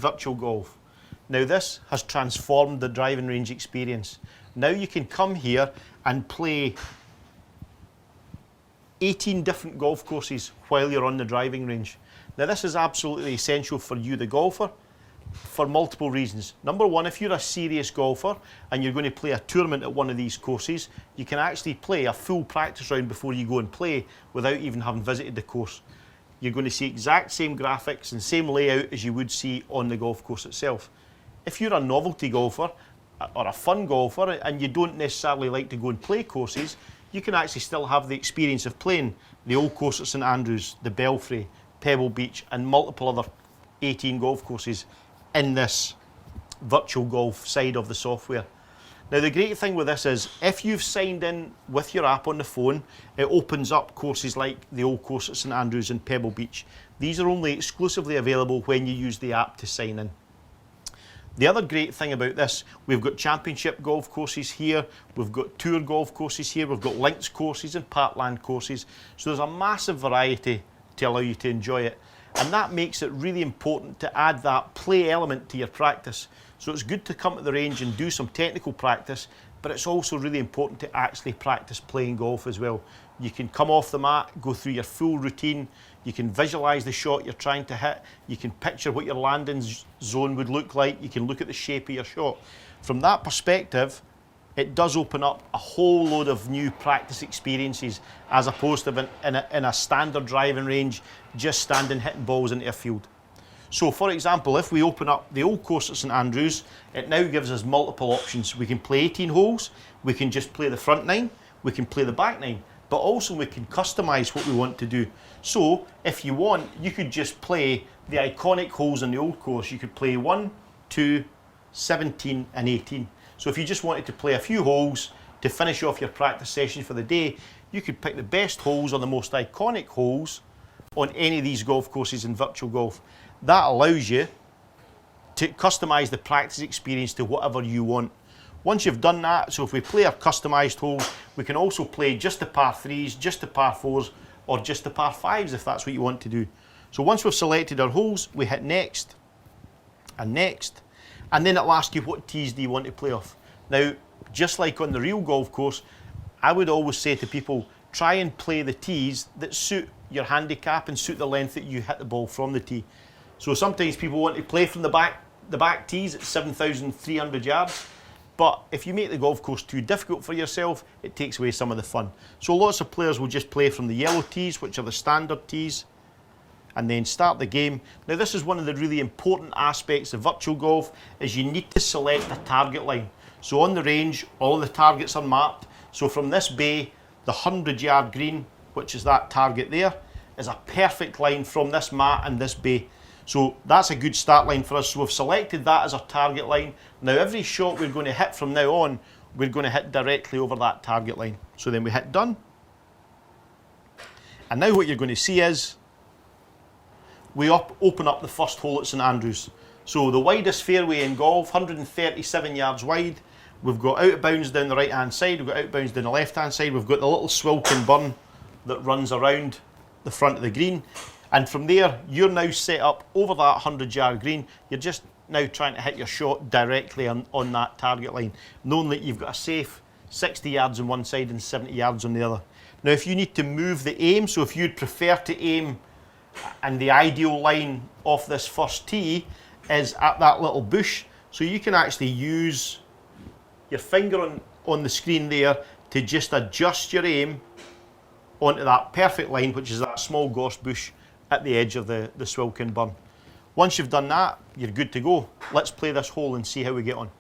virtual golf. Now this has transformed the driving range experience. Now you can come here and play 18 different golf courses while you're on the driving range. Now this is absolutely essential for you, the golfer, for multiple reasons. Number one, if you're a serious golfer and you're going to play a tournament at one of these courses, you can actually play a full practice round before you go and play without even having visited the course. You're going to see exact same graphics and same layout as you would see on the golf course itself. If you're a novelty golfer or a fun golfer and you don't necessarily like to go and play courses, you can actually still have the experience of playing the old course at St Andrews, the Belfry, Peeble Beach and multiple other 18 golf courses in this virtual golf side of the software. Now the great thing with this is if you've signed in with your app on the phone, it opens up courses like the old course at St Andrews and Peeble Beach. These are only exclusively available when you use the app to sign in. The other great thing about this, we've got championship golf courses here, we've got tour golf courses here, we've got links courses and parkland courses. So there's a massive variety to allow you to enjoy it. And that makes it really important to add that play element to your practice. So it's good to come to the range and do some technical practice, but it's also really important to actually practice playing golf as well. You can come off the mat, go through your full routine, you can visualise the shot you're trying to hit, you can picture what your landing zone would look like, you can look at the shape of your shot. From that perspective, it does open up a whole load of new practice experiences as opposed to in a standard driving range, just standing hitting balls into a field. So for example, if we open up the old course at St Andrews, it now gives us multiple options. We can play 18 holes, we can just play the front 9, we can play the back 9, but also we can customise what we want to do. So if you want, you could just play the iconic holes in the old course. You could play 1, 2, 17 and 18. So if you just wanted to play a few holes to finish off your practice session for the day, you could pick the best holes or the most iconic holes on any of these golf courses in virtual golf. That allows you to customise the practice experience to whatever you want. Once you've done that, so if we play our customised holes, we can also play just the par 3s, just the par 4s, or just the par 5s if that's what you want to do. So once we've selected our holes, we hit next, and then it'll ask you what tees do you want to play off. Now, just like on the real golf course, I would always say to people, try and play the tees that suit your handicap and suit the length that you hit the ball from the tee. So sometimes people want to play from the back tees at 7,300 yards, but if you make the golf course too difficult for yourself, it takes away some of the fun. So lots of players will just play from the yellow tees, which are the standard tees, and then start the game. Now this is one of the really important aspects of virtual golf, is you need to select a target line. So on the range, all of the targets are mapped. So from this bay, the 100-yard green, which is that target there, is a perfect line from this mat and this bay. So that's a good start line for us. So we've selected that as our target line. Now every shot we're going to hit from now on, we're going to hit directly over that target line. So then we hit done. And now what you're going to see is, we open up the first hole at St Andrews. So the widest fairway in golf, 137 yards wide. We've got out of bounds down the right hand side, we've got out of bounds down the left hand side, we've got the little swilking burn that runs around the front of the green. And from there, you're now set up over that 100-yard green. You're just now trying to hit your shot directly on that target line, knowing that you've got a safe 60 yards on one side and 70 yards on the other. Now if you need to move the aim, so if you'd prefer to aim, and the ideal line off this first tee is at that little bush, so you can actually use your finger on the screen there to just adjust your aim onto that perfect line, which is that small gorse bush at the edge of the swilking burn. Once you've done that, you're good to go. Let's play this hole and see how we get on.